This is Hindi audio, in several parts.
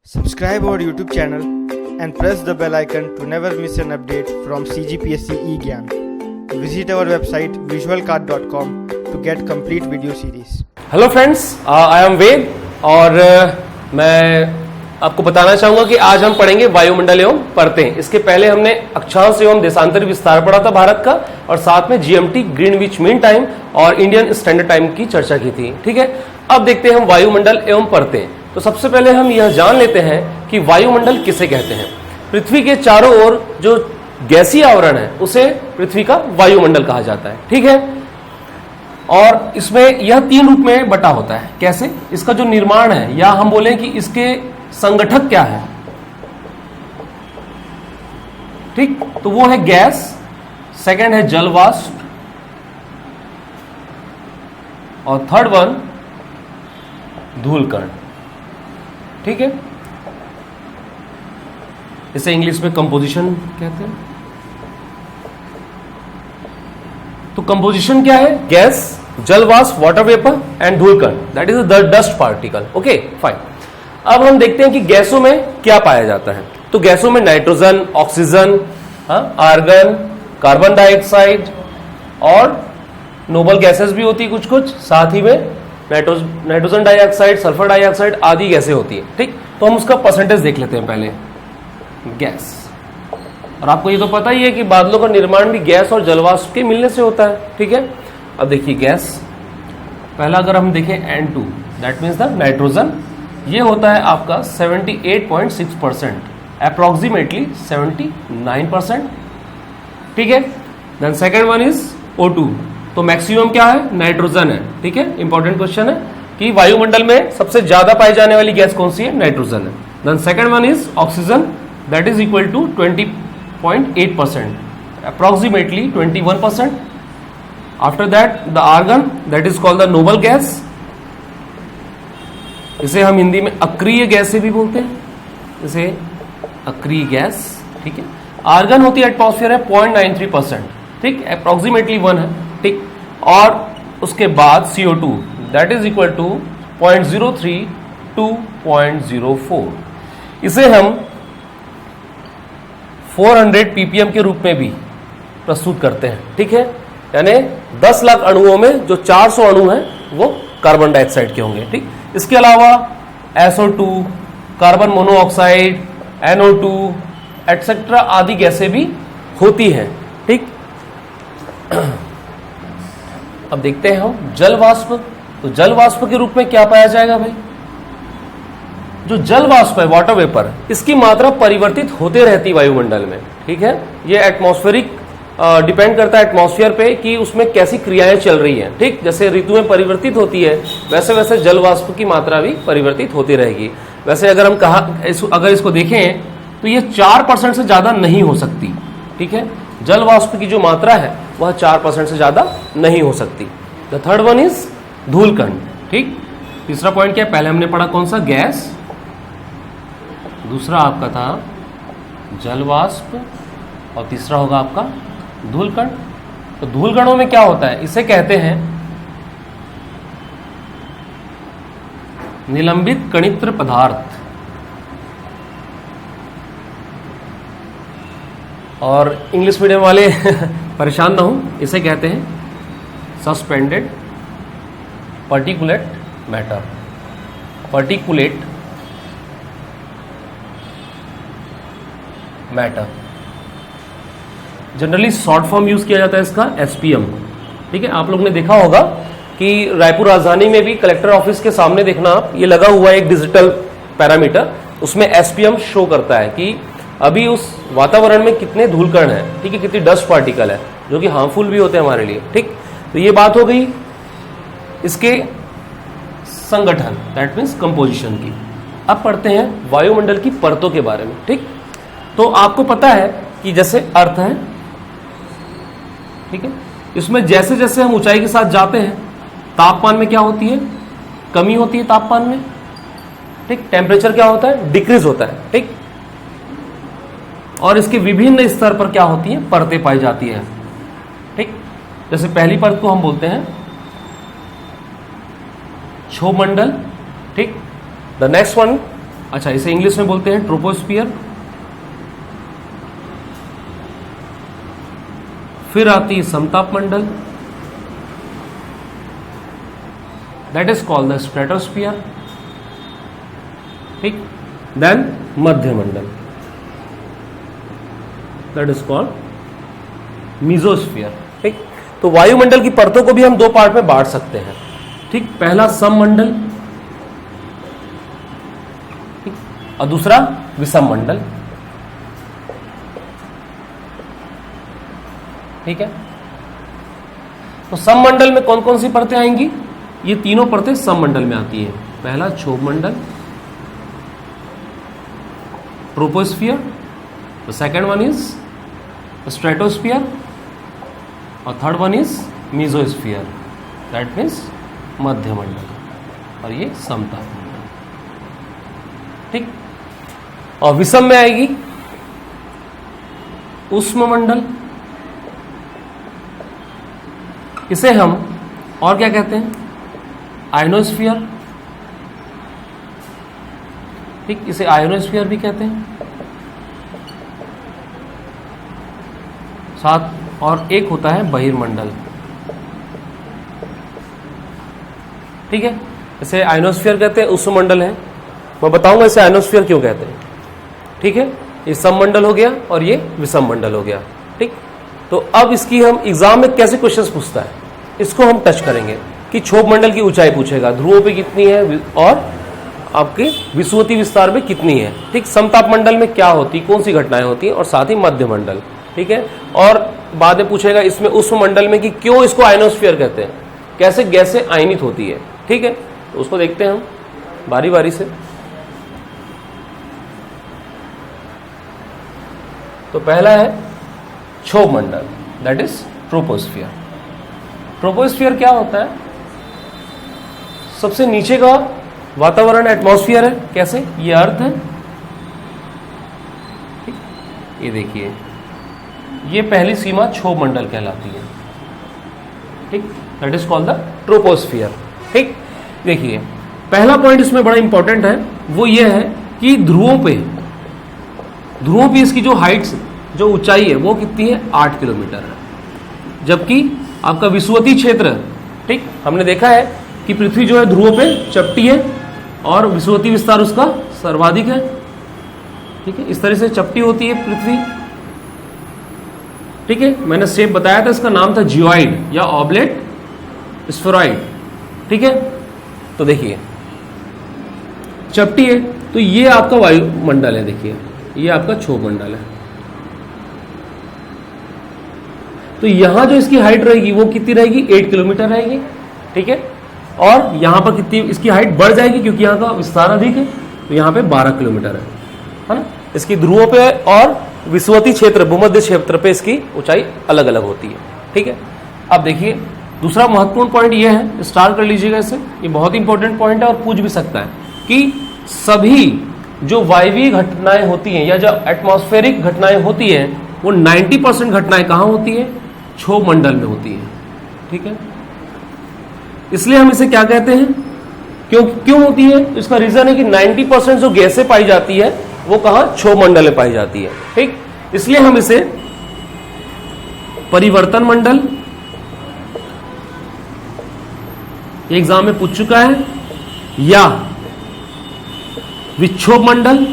Subscribe our YouTube channel and press the bell icon to never miss an update from CGPSC eGyan. Visit our website visualcard.com to get complete video series. Hello friends, I am Ved और मैं आपको बताना चाहूंगा कि आज हम पढ़ेंगे वायुमंडल एवं परतें। इसके पहले हमने अक्षांश एवं देशांतर विस्तार पढ़ा था भारत का, और साथ में जीएमटी ग्रीनविच मीन टाइम और इंडियन स्टैंडर्ड टाइम की चर्चा की थी। ठीक है, अब देखते हैं हम वायुमंडल एवं परतें। तो सबसे पहले हम यह जान लेते हैं कि वायुमंडल किसे कहते हैं। पृथ्वी के चारों ओर जो गैसीय आवरण है उसे पृथ्वी का वायुमंडल कहा जाता है। ठीक है, और इसमें यह तीन रूप में बटा होता है। कैसे? इसका जो निर्माण है, या हम बोलें कि इसके संगठक क्या है, ठीक, तो वो है गैस, सेकंड है जल वाष्प, और थर्ड वन धूलकण। ठीक है, इसे इंग्लिश में कंपोजिशन कहते हैं। तो कंपोजिशन क्या है? गैस, जल वाष्प, वाटर वेपर एंड धूलकण, that is the dust particle. Okay fine. अब हम देखते हैं कि गैसों में क्या पाया जाता है। तो गैसों में nitrogen, oxygen, argon, carbon dioxide और नोबल गैसेस भी होती है कुछ कुछ, साथ ही में नाइट्रोजन डाइऑक्साइड, सल्फर डाइऑक्साइड आदि गैसें होती है। ठीक, तो हम उसका परसेंटेज देख लेते हैं पहले। गैस, और आपको ये तो पता ही है कि बादलों का निर्माण भी गैस और जलवाष्प के मिलने से होता है। ठीक है, अब देखिए गैस, पहला अगर हम देखें N2, that means the nitrogen, ये होता है आपका 78.6%, अप्रोक्सीमेटली 79%। ठीक है, then second one is O2, तो मैक्सिमम क्या है? नाइट्रोजन है। ठीक है, इंपॉर्टेंट क्वेश्चन है कि वायुमंडल में सबसे ज्यादा पाई जाने वाली गैस कौन सी है? नाइट्रोजन है। Then second one is oxygen, that is equal to 20.8%, approximately 21%. After that, the argon, that is called the noble gas. इसे हम हिंदी में अक्रिय गैस से भी बोलते हैं, इसे अक्रिय गैस। ठीक है, आर्गन होती है एटमॉस्फेयर है 0.93%, ठीक, अप्रोक्सीमेटली 1 है। ठीक, और उसके बाद CO2, that is equal to 0.03 to 0.04। इसे हम 400 ppm के रूप में भी प्रस्तुत करते हैं। ठीक है, यानी 10 लाख अणुओं में जो 400 अणु हैं वो कार्बन डाइऑक्साइड के होंगे। ठीक, इसके अलावा SO2, carbon monoxide, NO2 etcetera आदि गैसें भी होती हैं। ठीक, अब देखते हैं हम जल वाष्प। तो जल वाष्प के रूप में क्या पाया जाएगा भाई? जो जल वाष्प है, वाटर वेपर, इसकी मात्रा परिवर्तित होते रहती वायुमंडल में। ठीक है, ये एटमॉस्फेरिक डिपेंड करता है एटमॉस्फेयर पे कि उसमें कैसी क्रियाएं चल रही हैं। ठीक, जैसे ऋतुएं परिवर्तित होती है वैसे वैसे जल वाष्प की मात्रा भी परिवर्तित होती रहेगी। वैसे अगर हम अगर इसको देखें तो ये 4% से ज्यादा नहीं हो सकती। ठीक है, जल वाष्प की जो मात्रा है वह 4% से ज्यादा नहीं हो सकती। द थर्ड वन इज धूलकण। ठीक, तीसरा पॉइंट क्या है? पहले हमने पढ़ा कौन सा? गैस, दूसरा आपका था जल वाष्प, और तीसरा होगा आपका धूलकण। तो धूलकणों में क्या होता है? इसे कहते हैं निलंबित कणित्र पदार्थ, और इंग्लिश मीडियम वाले परेशान ना हो, इसे कहते हैं suspended particulate matter. Particulate matter generally short form use किया जाता है इसका SPM। ठीक है, आप लोग ने देखा होगा कि रायपुर राजधानी में भी कलेक्टर ऑफिस के सामने देखना आप, ये लगा हुआ है एक डिजिटल पैरामीटर, उसमें SPM शो करता है कि अभी उस वातावरण में कितने धूलकण हैं। ठीक है, कितनी डस्ट पार्टिकल है जो कि हार्मफुल भी होते हैं हमारे लिए। ठीक, तो ये बात हो गई इसके संगठन, दैट मीन्स कंपोजिशन की। अब पढ़ते हैं वायुमंडल की परतों के बारे में। ठीक, तो आपको पता है कि जैसे अर्थ है, ठीक है, इसमें जैसे जैसे हम ऊंचाई के साथ जाते हैं तापमान में क्या होती है? कमी होती है तापमान में। ठीक, टेम्परेचर क्या होता है? डिक्रीज होता है। ठीक, और इसके विभिन्न स्तर पर क्या होती है? परतें पाई जाती है। ठीक, जैसे पहली परत को हम बोलते हैं क्षोभमंडल। ठीक, द नेक्स्ट वन अच्छा, इसे इंग्लिश में बोलते हैं ट्रोपोस्फियर। फिर आती है समताप मंडल, that is called the stratosphere. ठीक, देन मध्य मंडल, दैट इज कॉल्ड मीजोस्फियर। ठीक, तो वायुमंडल की परतों को भी हम दो पार्ट में बांट सकते हैं। ठीक, पहला सममंडल और दूसरा विषम मंडल। ठीक है, तो सममंडल में कौन कौन सी परतें आएंगी? ये तीनों परतें सममंडल में आती है। पहला क्षोभ मंडल, troposphere, the second one is stratosphere और third one is mesosphere, that means मध्य मंडल, और ये समताप मंडल। ठीक, और विषम में आएगी उष्ण मंडल, इसे हम और क्या कहते हैं? आयनोस्फियर। ठीक, इसे आयनोस्फियर भी कहते हैं। साथ और एक होता है बहिर्मंडल। ठीक है, इसे आयनोस्फियर कहते हैं, उष्ण मंडल है। मैं बताऊंगा इसे आयनोस्फियर क्यों कहते हैं। ठीक है, ये सममंडल हो गया और ये विषम मंडल हो गया। ठीक, तो अब इसकी हम एग्जाम में कैसे क्वेश्चंस पूछता है, इसको हम टच करेंगे कि क्षोभ मंडल की ऊंचाई पूछेगा, ध्रुवों पे कितनी है और आपके विषुवतीय विस्तार में कितनी है। ठीक, समताप मंडल में क्या होती, कौन सी घटनाएं होती हैं, और साथ ही मध्य मंडल। ठीक है, और बाद में पूछेगा इसमें उष्ण मंडल में कि क्यों इसको आयनोस्फीयर कहते हैं, कैसे गैसें आयनित होती है। ठीक है, तो उसको देखते हैं हम बारी बारी से। तो पहला है क्षोभ मंडल, दैट इज ट्रोपोस्फियर। ट्रोपोस्फियर क्या होता है? सबसे नीचे का वातावरण एटमॉस्फेयर है। कैसे? ये अर्थ है, ठीक? ये देखिए, ये पहली सीमा क्षोभ मंडल कहलाती है। ठीक, that is called the troposphere. ठीक, देखिए पहला पॉइंट इसमें बड़ा इंपॉर्टेंट है, वो ये है कि ध्रुवों पे इसकी जो हाइट्स, जो ऊंचाई है वो कितनी है? 8 किलोमीटर है। जबकि आपका विषुवतीय क्षेत्र, ठीक, हमने देखा है कि पृथ्वी जो है ध्रुवों पे चपटी है और विषुवतीय विस्तार उसका सर्वाधिक है। ठीक है, इस तरह से चपटी होती है पृथ्वी। ठीक है, मैंने शेप बताया था, इसका नाम था जियोइड या ऑब्लेट स्फेरॉइड। ठीक है, तो देखिए चपटी है, तो ये आपका वायुमंडल है। देखिए ये आपका क्षोभ मंडल है। तो यहां जो इसकी हाइट रहेगी वो कितनी रहेगी? 8 किलोमीटर रहेगी। ठीक है, और यहां पर कितनी इसकी हाइट बढ़ जाएगी क्योंकि यहां का विस्तार अधिक है, तो यहां पे 12 किलोमीटर है ना। इसकी ध्रुवों पे और विषुवतीय क्षेत्र, भूमध्य क्षेत्र पे इसकी ऊंचाई अलग अलग होती है। ठीक है, अब देखिए दूसरा महत्वपूर्ण पॉइंट ये है, स्टार कर लीजिएगा इसे, ये बहुत इंपॉर्टेंट पॉइंट है और पूछ भी सकता है कि सभी जो वायवीय घटनाएं होती हैं या जो एटमॉस्फेरिक घटनाएं होती हैं वो 90% घटनाएं कहां होती है? क्षोभ मंडल में होती है। ठीक है, इसलिए हम इसे क्या कहते हैं, क्यों होती है? इसका रीजन है कि 90% जो गैसें पाई जाती है वो कहां? क्षोभ मंडल में पाई जाती है। ठीक, इसलिए हम इसे परिवर्तन मंडल, एग्जाम में पूछ चुका है, या विक्षोभ मंडल,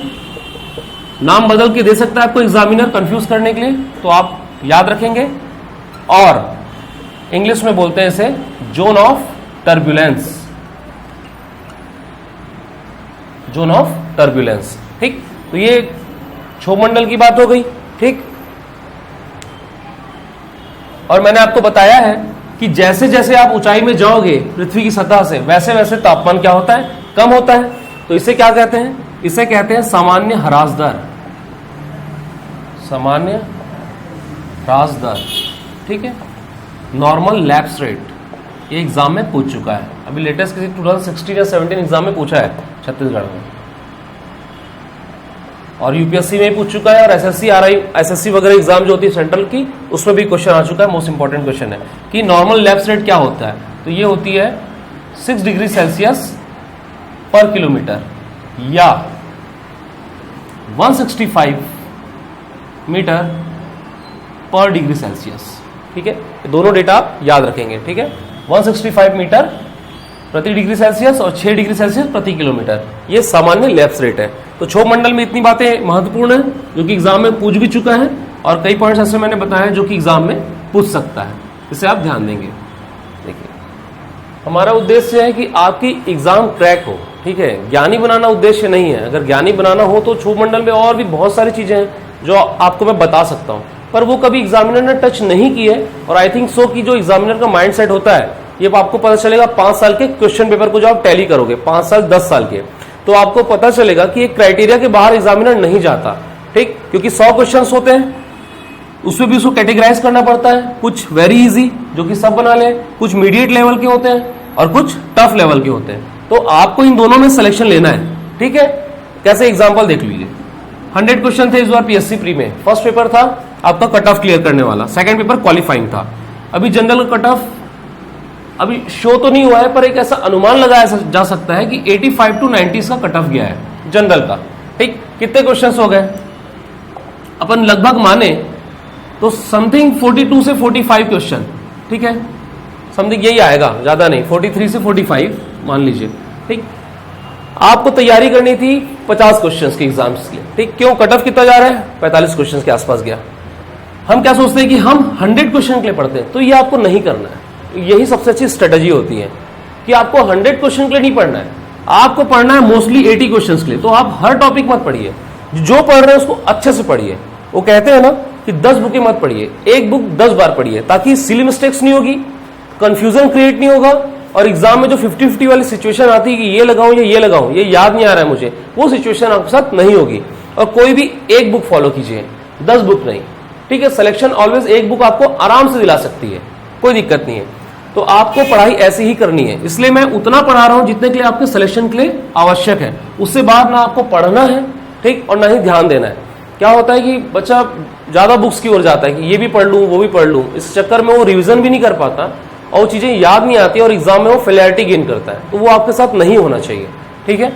नाम बदल के दे सकता है आपको एग्जामिनर कंफ्यूज करने के लिए, तो आप याद रखेंगे। और इंग्लिश में बोलते हैं इसे zone of turbulence, zone of turbulence. ठीक, तो ये क्षोभ मंडल की बात हो गई। ठीक, और मैंने आपको बताया है कि जैसे जैसे आप ऊंचाई में जाओगे पृथ्वी की सतह से, वैसे वैसे तापमान क्या होता है? कम होता है। तो इसे क्या कहते हैं? इसे कहते हैं सामान्य ह्रास दर, सामान्य ह्रास दर। ठीक है, नॉर्मल लैप्स रेट, ये एग्जाम में पूछ चुका है, अभी लेटेस्ट किसी 2016 या 17 एग्जाम में पूछा है छत्तीसगढ़ में, और यूपीएससी में पूछ चुका है, और एसएससी, आरआई, एसएससी वगैरह एग्जाम जो होती है सेंट्रल की, उसमें भी क्वेश्चन आ चुका है। मोस्ट इंपॉर्टेंट क्वेश्चन है कि नॉर्मल लैप्स रेट क्या होता है? तो ये होती है 6 डिग्री सेल्सियस पर किलोमीटर, या 165 मीटर पर डिग्री सेल्सियस। ठीक है, ये दोनों डेटा आप याद रखेंगे। ठीक है, 165 मीटर प्रति डिग्री सेल्सियस और 6 डिग्री सेल्सियस प्रति किलोमीटर, ये सामान्य लैप्स रेट है। तो क्षोभ मंडल में इतनी बातें महत्वपूर्ण है जो कि एग्जाम में पूछ भी चुका है, और कई पॉइंट्स ऐसे मैंने बताया जो कि एग्जाम में पूछ सकता है, इसे आप ध्यान देंगे। देखिए, हमारा उद्देश्य है कि आपकी एग्जाम क्रैक हो। ठीक है, ज्ञानी बनाना उद्देश्य नहीं है। अगर ज्ञानी बनाना हो तो क्षोभ मंडल में और भी बहुत सारी चीजें हैं जो आपको मैं बता सकता हूँ, पर वो कभी एग्जामिनर ने टच नहीं की है। और आई थिंक सो कि जो एग्जामिनर का माइंड सेट होता है, ये आपको पता चलेगा 5 साल के क्वेश्चन पेपर को जो आप टैली करोगे, 5 साल 10 साल के, तो आपको पता चलेगा कि एक क्राइटेरिया के बाहर एग्जामिनर नहीं जाता। ठीक, क्योंकि 100 क्वेश्चन होते हैं, उसमें भी उसको कैटेगराइज करना पड़ता है। कुछ वेरी इजी जो कि सब बना ले, कुछ मीडिएट लेवल के होते हैं और कुछ टफ लेवल के होते हैं। तो आपको इन दोनों में सिलेक्शन लेना है। ठीक है, कैसे एग्जांपल देख लीजिए। 100 क्वेश्चन थे इस बार पीएससी प्री में। फर्स्ट पेपर था आपका कट ऑफ क्लियर करने वाला, सेकंड पेपर क्वालिफाइंग था। अभी जनरल कट ऑफ अभी शो तो नहीं हुआ है, पर एक ऐसा अनुमान लगाया जा सकता है कि 85 to 90 का कट ऑफ गया है जनरल का। ठीक, कितने क्वेश्चंस हो गए? अपन लगभग माने तो समथिंग 42 से 45 क्वेश्चन। ठीक है, समथिंग यही आएगा, ज्यादा नहीं, 43 से 45 मान लीजिए। ठीक, आपको तैयारी करनी थी 50 क्वेश्चंस के एग्जाम्स के लिए। ठीक, क्यों? कट ऑफ कितना जा रहा है? 45 क्वेश्चंस के आसपास गया। हम क्या सोचते हैं कि हम 100 क्वेश्चन के लिए पढ़ते हैं, तो ये आपको नहीं करना है। यही सबसे अच्छी स्ट्रेटजी होती है कि आपको 100 क्वेश्चन के लिए नहीं पढ़ना है, आपको पढ़ना है मोस्टली 80 क्वेश्चन के लिए। तो आप हर टॉपिक मत पढ़िए, जो पढ़ रहे हैं उसको अच्छे से पढ़िए। वो कहते हैं ना कि 10 बुकें मत पढ़िए, एक बुक 10 बार पढ़िए, ताकि सिली मिस्टेक्स नहीं होगी, कंफ्यूजन क्रिएट नहीं होगा, और एग्जाम में जो 50-50 वाली सिचुएशन आती है कि ये लगाऊं या ये लगाऊं, ये याद नहीं आ रहा है मुझे, वो सिचुएशन आपके साथ नहीं होगी। और कोई भी एक बुक फॉलो कीजिए, 10 बुक नहीं। ठीक है, सिलेक्शन ऑलवेज एक बुक आपको आराम से दिला सकती है, कोई दिक्कत नहीं है। तो आपको पढ़ाई ऐसी ही करनी है, इसलिए मैं उतना पढ़ा रहा हूं जितने के लिए आपके सिलेक्शन के लिए आवश्यक है। उससे बाहर ना आपको पढ़ना है, ठीक, और ना ही ध्यान देना है। क्या होता है कि बच्चा ज्यादा बुक्स की ओर जाता है कि ये भी पढ़ लूं वो भी पढ़ लूं, इस चक्कर में वो रिवीजन भी नहीं कर पाता और वो चीजें याद नहीं आती और एग्जाम में वो फेलियरिटी गेन करता है। तो वो आपके साथ नहीं होना चाहिए। ठीक है,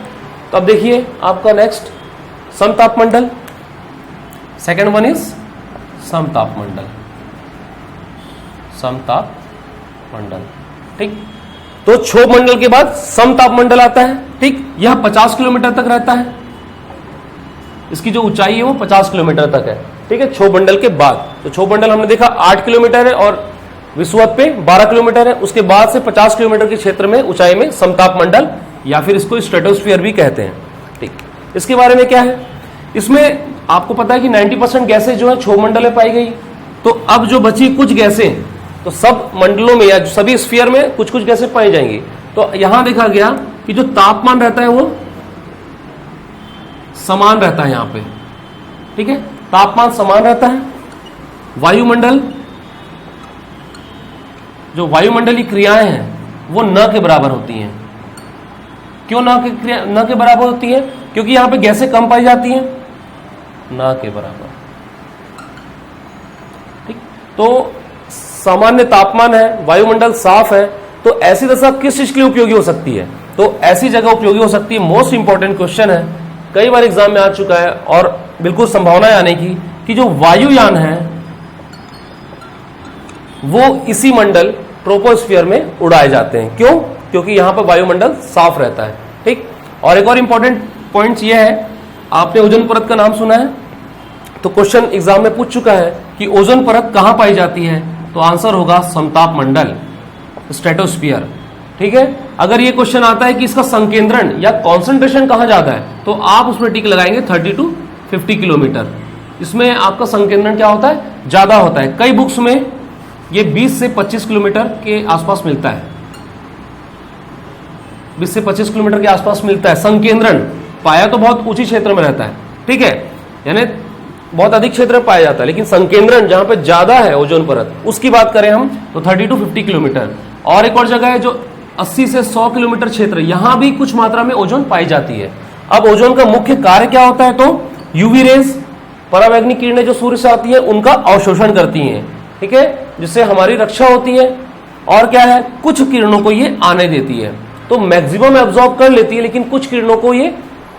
तो अब देखिए आपका नेक्स्ट समतापमंडल, सेकेंड वन इज समतापमंडल, समतापमंडल। ठीक, तो क्षोभ मंडल के बाद समतापमंडल आता है। ठीक, यह 50 किलोमीटर तक रहता है, इसकी जो ऊंचाई है वो 50 किलोमीटर तक है। ठीक है, क्षोभ मंडल के बाद, तो क्षोभ मंडल हमने देखा 8 किलोमीटर है और विषुवत पे 12 किलोमीटर है। उसके बाद से 50 किलोमीटर के क्षेत्र में ऊंचाई में समतापमंडल, या फिर इसको स्ट्रेटोस्फीयर भी कहते हैं। ठीक, इसके बारे में क्या है? इसमें आपको पता है कि 90% गैसें जो है क्षोभ मंडल में पाई गई। तो अब जो बची कुछ गैसें, तो सब मंडलों में या सभी स्फीयर में कुछ कुछ गैसें पाई जाएंगी। तो यहां देखा गया कि जो तापमान रहता है वो समान रहता है यहां पे। ठीक है, तापमान समान रहता है। वायुमंडल, जो वायुमंडलीय क्रियाएं हैं वो न के बराबर होती हैं। क्यों न के बराबर होती है? क्योंकि यहां पे गैसें कम पाई जाती हैं, न के बराबर। ठीक, तो सामान्य तापमान है, वायुमंडल साफ है, तो ऐसी दशा किस चीज के लिए उपयोगी हो सकती है? तो ऐसी जगह उपयोगी हो सकती है, मोस्ट इंपॉर्टेंट क्वेश्चन है, कई बार एग्जाम में आ चुका है और बिल्कुल संभावना है आने की, कि जो वायुयान है वो इसी मंडल ट्रोपोस्फियर में उड़ाए जाते हैं। क्यों? क्योंकि यहां पर वायुमंडल साफ रहता है। ठीक, और एक और इंपॉर्टेंट पॉइंट ये है, आपने ओजोन परत का नाम सुना है, तो क्वेश्चन एग्जाम में पूछ चुका है कि ओजोन परत कहां पाई जाती है? तो आंसर होगा समतापमंडल, स्ट्रेटोस्फियर। ठीक है, अगर ये क्वेश्चन आता है कि इसका संकेंद्रण या कॉन्सेंट्रेशन कहां ज्यादा है, तो आप उसमें टिक लगाएंगे 30 to 50 किलोमीटर। इसमें आपका संकेंद्रण क्या होता है? ज्यादा होता है। कई बुक्स में ये 20 से 25 किलोमीटर के आसपास मिलता है, 20 से 25 किलोमीटर के आसपास मिलता है संकेंद्रण। पाया तो बहुत ऊंची क्षेत्र में रहता है, ठीक है, यानी बहुत अधिक क्षेत्र में पाया जाता है, लेकिन संकेंद्रण जहां पे ज्यादा है ओजोन परत, उसकी बात करें हम तो 30 to 50 किलोमीटर। और एक और जगह है जो 80 से 100 किलोमीटर क्षेत्र, यहां भी कुछ मात्रा में ओजोन पाई जाती है। अब ओजोन का मुख्य कार्य क्या होता है? तो यूवी रेज, परावैंगनिक किरणें जो सूर्य से आती है उनका अवशोषण करती हैं, ठीक है, जिससे हमारी रक्षा होती है। और क्या है? कुछ किरणों को ये आने देती है, तो मैक्सिमम एब्जॉर्ब कर लेती है, लेकिन कुछ किरणों को ये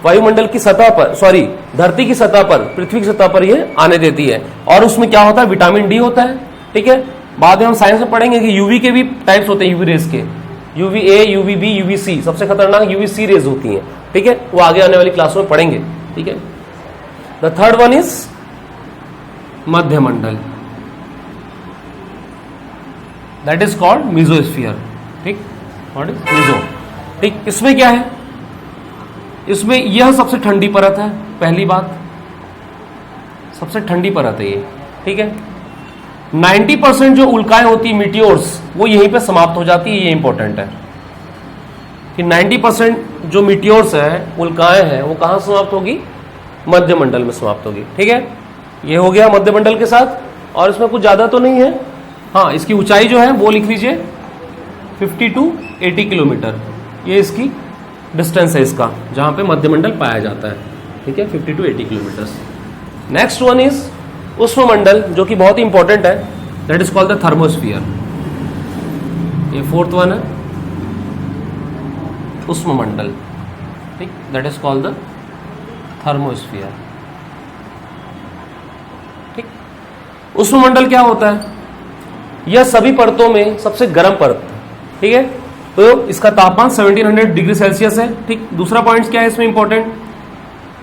वायुमंडल की सतह पर, सॉरी धरती की सतह पर, पृथ्वी की सतह पर ये आने देती है। और उसमें क्या होता है, विटामिन डी होता है। ठीक है, बाद में हम साइंस में पढ़ेंगे कि यूवी के भी टाइप्स होते हैं, यूवी रेज के, UV A, UV B, UV C, सबसे खतरनाक यूवी सी रेज होती हैं। ठीक है, वो आगे आने वाली क्लासों में पढ़ेंगे। ठीक है, द थर्ड वन इज मध्यमंडल, दैट इज कॉल्ड मेसोस्फीयर। ठीक, व्हाट इज मेसो। ठीक, इसमें क्या है, इसमें यह सबसे ठंडी परत है, पहली बात, सबसे ठंडी परत है ये। ठीक है, 90% जो उल्काएं होती है, मीटियोर्स, वो यहीं पे समाप्त हो जाती है। ये इंपॉर्टेंट है कि 90% जो मीटियोर्स है, उल्काएं हैं, वो कहां समाप्त होगी, मध्यमंडल में समाप्त होगी। ठीक है, ये हो गया मध्यमंडल के साथ। और इसमें कुछ ज्यादा तो नहीं है, हाँ, इसकी ऊंचाई जो है वो लिख लीजिए 50 to 80 किलोमीटर, ये इसकी डिस्टेंस है इसका, जहां पे मध्यमंडल पाया जाता है। ठीक है, 50 to 80 kilometre. Next one is उष्ममंडल, जो कि बहुत ही इंपॉर्टेंट है, that is called the thermosphere. ये फोर्थ वन है, उष्ममंडल। ठीक, that is called the thermosphere. ठीक, उष्ममंडल क्या होता है, यह सभी परतों में सबसे गर्म परत। ठीक है, तो इसका तापमान 1700 डिग्री सेल्सियस है। ठीक, दूसरा पॉइंट क्या है इसमें इंपॉर्टेंट,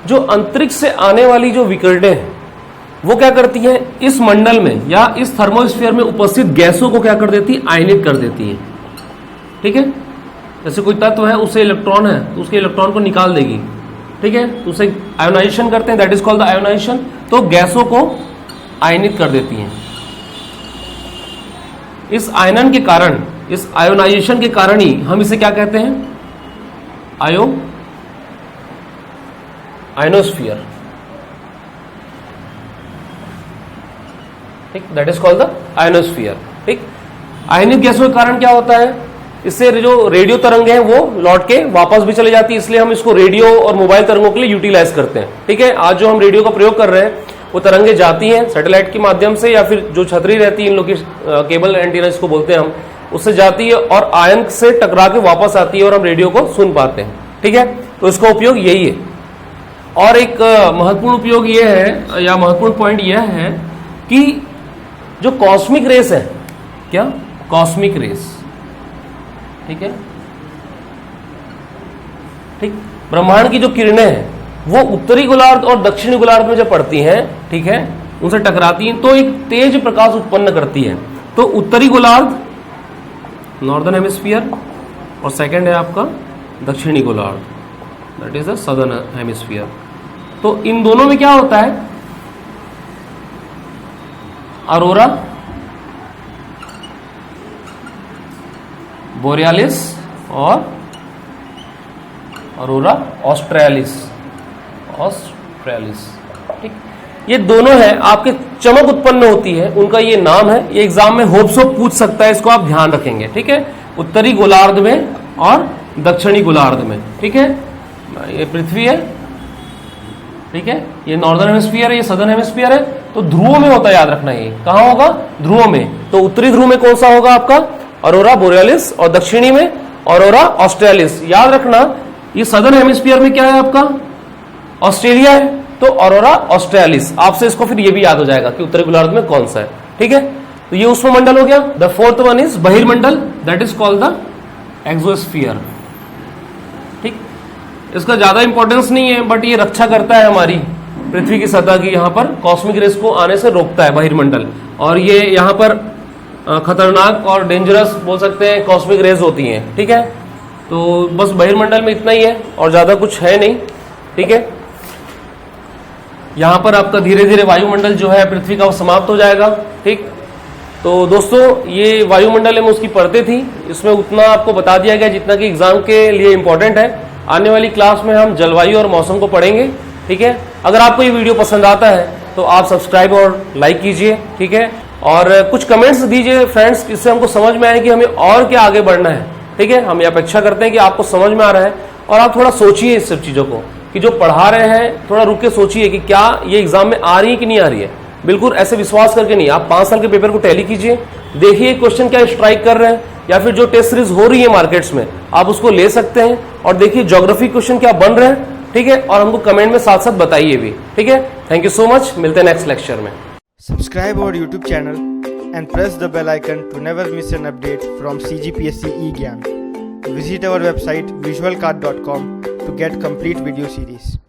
जो अंतरिक्ष से आने वाली जो विकिरणें हैं वो क्या करती है, इस मंडल में या इस थर्मोस्फीयर में उपस्थित गैसों को क्या कर देती है, आयनित कर देती है। ठीक है, जैसे कोई तत्व है, उससे इलेक्ट्रॉन है, तो उसके इलेक्ट्रॉन को निकाल देगी। ठीक है, तो उसे आयोनाइजेशन करते हैं, that is called the ionisation. तो गैसों को आयनित कर देती हैं। इस आयनन के कारण, इस आयोनाइजेशन के कारण ही हम इसे क्या कहते हैं, आयनोस्फीयर। ठीक, that is called the ionosphere. ठीक, आयनित गैसों के कारण क्या होता है, इससे जो रेडियो तरंगे हैं वो लौट के वापस भी चले जाती है, इसलिए हम इसको रेडियो और मोबाइल तरंगों के लिए यूटिलाइज करते हैं। ठीक है, आज जो हम रेडियो का प्रयोग कर रहे हैं, वो तरंगे जाती हैं सैटेलाइट के माध्यम से, या फिर जो छतरी रहती है इन लोग की, केबल एंटीना जिसको बोलते हैं हम, उससे जाती है और आयन से टकरा के वापस आती है और हम रेडियो को सुन पाते हैं। ठीक है, तो इसका उपयोग यही है। और एक महत्वपूर्ण उपयोग यह है, या महत्वपूर्ण पॉइंट यह है कि जो कॉस्मिक रेस है, क्या कॉस्मिक रेस, ठीक है, ठीक, ब्रह्मांड की जो किरणें हैं वो उत्तरी गोलार्ध और दक्षिणी गोलार्ध में जब पड़ती हैं, ठीक है, उनसे टकराती हैं तो एक तेज प्रकाश उत्पन्न करती है। तो उत्तरी गोलार्ध, नॉर्दर्न हेमिस्फीयर, और सेकंड है आपका दक्षिणी गोलार्ध, that is the southern hemisphere. तो इन दोनों में क्या होता है, अरोरा बोरियालिस और अरोरा ऑस्ट्रेलिस, ठीक, ये दोनों हैं, आपके चमक उत्पन्न होती है, उनका ये नाम है। ये एग्जाम में होप सो पूछ सकता है, इसको आप ध्यान रखेंगे। ठीक है, उत्तरी गोलार्ध में और दक्षिणी गोलार्ध में। ठीक है, ये पृथ्वी है, ठीक है, ये नॉर्दर्न हेमिस्फीयर है, ये सदर्न हेमिस्फीयर है। तो ध्रुवों में होता है, याद रखना, ये कहां होगा, ध्रुवों में। तो उत्तरी ध्रुव में कौन सा होगा आपका, अरोरा बोरियालिस, और दक्षिणी में अरोरा ऑस्ट्रेलिस। याद रखना, ये सदर्न हेमिस्फीयर में क्या है आपका, ऑस्ट्रेलिया है, तो अरोरा ऑस्ट्रेलिस। आपसे इसको फिर ये भी याद हो जाएगा कि उत्तरी गोलार्ध में कौन सा है। ठीक है, तो ये उष्ममंडल हो गया। द फोर्थ वन इज बहिर्मंडल, that is called the exosphere. ठीक, इसका ज्यादा इंपॉर्टेंस नहीं है, बट ये रक्षा करता है हमारी पृथ्वी की सतह की, यहाँ पर कॉस्मिक रेस को आने से रोकता है बहिर्मंडल। और ये यहाँ पर खतरनाक और डेंजरस बोल सकते हैं कॉस्मिक रेज होती हैं। ठीक है, तो बस बहिर्मंडल में इतना ही है और ज्यादा कुछ है नहीं। ठीक है, यहां पर आपका धीरे धीरे वायुमंडल जो है पृथ्वी का वो समाप्त हो जाएगा। ठीक, तो दोस्तों ये वायुमंडल में उसकी परतें थी, इसमें उतना आपको बता दिया गया जितना कि एग्जाम के लिए इंपॉर्टेंट है। आने वाली क्लास में हम जलवायु और मौसम को पढ़ेंगे। ठीक है, अगर आपको ये वीडियो पसंद आता है तो आप सब्सक्राइब और लाइक कीजिए। ठीक है, और कुछ कमेंट्स दीजिए फ्रेंड्स, इससे हमको समझ में आए कि हमें और क्या आगे बढ़ना है। ठीक है, हम ये अपेक्षा करते हैं कि आपको समझ में आ रहा है और आप थोड़ा सोचिए इस सब चीजों को, कि जो पढ़ा रहे हैं थोड़ा रुक के सोचिए कि क्या ये एग्जाम में आ रही है कि नहीं आ रही है। बिल्कुल ऐसे विश्वास करके नहीं, आप 5 साल के पेपर को टैली कीजिए, देखिए क्वेश्चन क्या स्ट्राइक कर रहे हैं, या फिर जो टेस्ट सीरीज हो रही है मार्केट्स में आप उसको ले सकते हैं और देखिए ज्योग्राफी क्वेश्चन क्या बन रहे हैं। ठीक है, और हमको कमेंट में साथ साथ बताइए भी, ठीक है। थैंक यू सो मच, मिलते हैं नेक्स्ट लेक्चर में। Subscribe our YouTube channel and press the bell icon to never miss an update from CGPSC eGyan. Visit our website visualcard.com to get complete video series.